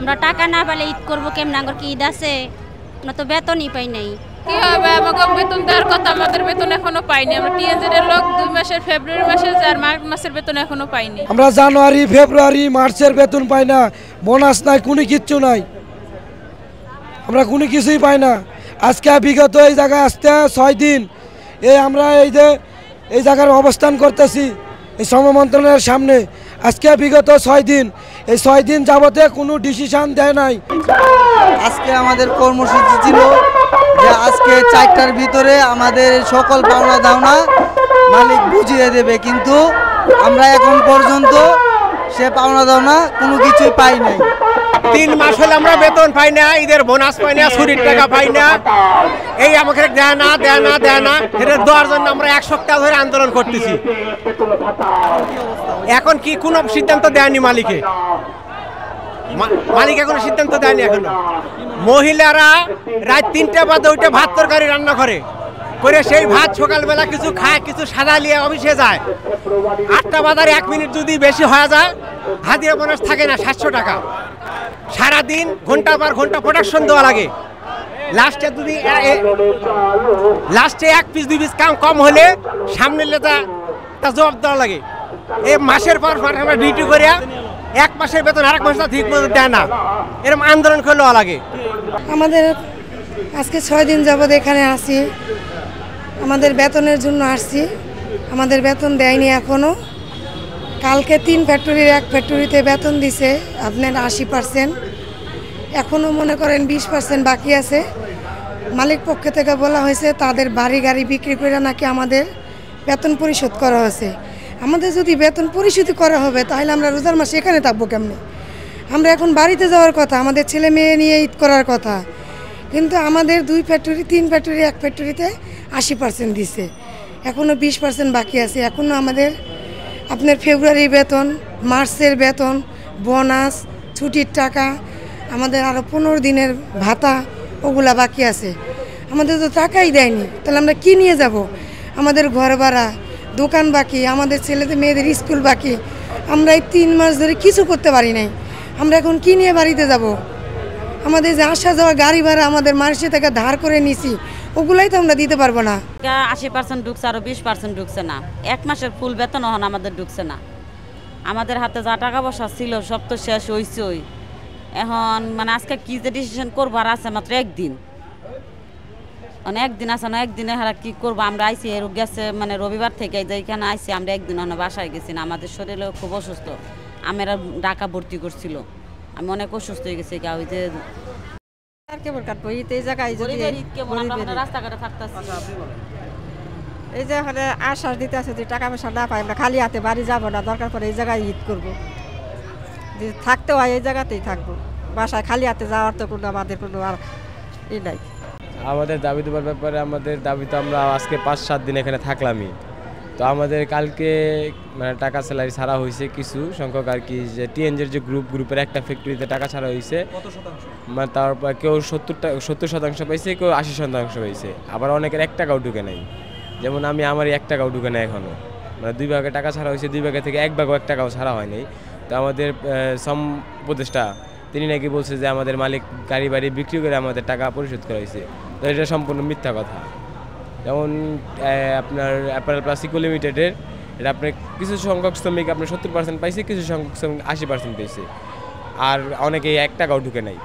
আমরা টাকা না পেলে ঈদ করবো কেমন? আমার কি ঈদ আছে? আমরা তো বেতনই পাই নাই। কি হবে, আমাকে বেতন দেওয়ার কথা, আমাদের বেতন এখনো পাইনি। আমরা টিএনজেড এর লোক 2 মাসের ফেব্রুয়ারি মাসের আর মার্চ মাসের বেতন এখনো পাইনি। আমরা জানুয়ারি ফেব্রুয়ারি মার্চের বেতন পাই না, বোনাস নাই, কোনো কিচ্ছু নাই, আমরা কোনো কিছুই পাই না। আজকে বিগত এই জায়গায় আসতে 6 দিন আমরা এই জায়গার অবস্থান করতেছি এই শ্রম মন্ত্রণালয়ের সামনে। আজকে বিগত 6 দিন, এই 6 দিন যাবতে কোনো ডিসিশন দেয় নাই। আজকে আমাদের কর্মসূচি ছিল যে আজকে 4টার ভিতরে আমাদের সকল পাওনা দাওনা মালিক বুঝিয়ে দেবে, কিন্তু আমরা এখন পর্যন্ত সে পাওনা দাওনা কোনো কিছুই পাই নাই। 3 মাস হলে আমরা বেতন পাই না, ঈদের বোনাস পাই না, ছুটির টাকা পাই না। এই আমাকে দেয় না এটা দেওয়ার জন্য আমরা 1 সপ্তাহ ধরে আন্দোলন করতেছি। এখন কি কোনো সিদ্ধান্ত দেয়নি মালিক এখনো সিদ্ধান্ত দেয়নি। এখনো মহিলারা রাত 3টা বাজে ওইটা ভাত তরকারি রান্না করে সেই ভাত সকালবেলা কিছু খায়, কিছু সাদা নিয়ে অফিসে যায়। 8টা বাজার 1 মিনিট যদি বেশি হয়ে যায় হাজিরা বোনাস থাকে না 700 টাকা। সারাদিন ঘন্টা পর ঘন্টা প্রোডাকশন দেওয়া লাগে। লাস্টে 1 পিস 2 পিস কম হলে সামনে লেজা তা জবাব দেওয়া লাগে। এই মাসের পর আমরা ডিউটি করে 1 মাসের বেতন আরেক মাস ঠিক মতো দেয় না, এরকম আন্দোলন করে লওয়া লাগে। আমাদের আজকে 6 দিন যাবৎ এখানে আসি, আমাদের বেতনের জন্য আসছি। আমাদের বেতন দেয়নি এখনও। কালকে 3 ফ্যাক্টরির 1 ফ্যাক্টরিতে বেতন দিছে আপনার 80%, এখনও মনে করেন 20% বাকি আছে। মালিক পক্ষ থেকে বলা হয়েছে তাদের বাড়ি গাড়ি বিক্রি করে নাকি আমাদের বেতন পরিশোধ করা হয়েছে। আমাদের যদি বেতন পরিশোধ করা হবে তাহলে আমরা রোজার মাসে এখানে থাকবো কেমনে? আমরা এখন বাড়িতে যাওয়ার কথা, আমাদের ছেলে মেয়ে নিয়ে ঈদ করার কথা, কিন্তু আমাদের 2 ফ্যাক্টরি 3 ফ্যাক্টরি 1 ফ্যাক্টরিতে 80% দিছে, এখনও 20% বাকি আছে। এখনও আমাদের আপনার ফেব্রুয়ারি বেতন, মার্চের বেতন, বোনাস, ছুটির টাকা, আমাদের আরও 15 দিনের ভাতা ওগুলা বাকি আছে। আমাদের তো টাকাই দেয়নি, তাহলে আমরা কি নিয়ে যাব? আমাদের ঘর ভাড়া, দোকান বাকি, আমাদের ছেলেদের মেয়েদের স্কুল বাকি। আমরা এই 3 মাস ধরে কিছু করতে পারি নাই। আমরা এখন কি নিয়ে বাড়িতে যাব? আমাদের যে আসা যাওয়া গাড়ি ভাড়া আমাদের মানুষের থেকে ধার করে নিছি, ওগুলাই তো আমরা দিতে পারবো না। 80% ঢুকছে, আরও 20% ঢুকছে না। 1 মাসের ফুল বেতন হন আমাদের ঢুকছে না। আমাদের হাতে যা টাকা পয়সা ছিল সব তো শেষ হয়েছে। এখন মানে আজকে কি যে ডিসিশন করবো, আর আছে মাত্র 1 দিন, মানে 1 দিন আছে না, 1 দিনে হারা কি করবো? আমরা আইসি গেছে মানে রবিবার থেকে যেখানে আইসি আমরা 1 দিন বাসায় গেছি না। আমাদের শরীরেও খুব অসুস্থ, আমরা ঢাকা ভর্তি করছিল, আমি অনেক অসুস্থ হয়ে গেছি। ওই যে কেবল কাটবো এই জায়গায় রাস্তাঘাটে থাকতেছি, এই যে এখানে আশ্বাস দিতে আছে যে টাকা পয়সা না পাই আমরা খালি হাতে বাড়ি যাবো না, দরকার পড়ে এই জায়গায় ঈদ করবো। যে থাকতে হয় এই জায়গাতেই থাকবো, বাসায় খালি হাতে যাওয়ার তো কোনো আমাদের কোনো আর নাই। আমাদের দাবি দেওয়ার ব্যাপারে আমাদের দাবি তো আমরা আজকে 5-7 দিন এখানে থাকলামই। তো আমাদের কালকে মানে টাকা স্যালারি ছাড়া হয়েছে কিছু সংখ্যক আর কি, যে টিএনজের যে গ্রুপের একটা ফ্যাক্টরিতে টাকা ছাড়া হয়েছে। মানে তারপর কেউ 70% পাইছে, কেউ 80% পাইছে, আবার অনেকের 1 টাকাও ঢুকে নাই। যেমন আমারই 1 টাকাও ঢুকে নাই এখনও, মানে 2 ভাগে টাকা ছাড়া হয়েছে, 2 ভাগে থেকে 1 ভাগও 1 টাকাও ছাড়া হয় নাই। তো আমাদের উপদেষ্টা তিনি নাকি বলছে যে আমাদের মালিক গাড়ি বাড়ি বিক্রি করে আমাদের টাকা পরিশোধ করা হয়েছে। তো এটা সম্পূর্ণ মিথ্যা কথা। যেমন আপনার অ্যাপারেল প্লাস ইকো লিমিটেডের এটা আপনার কিছু সংখ্যক শ্রমিক আপনার 70% পাইছে, কিছু সংখ্যক শ্রমিক 80% পেয়েছে, আর অনেকেই 1 টাকাও ঢুকে নাই।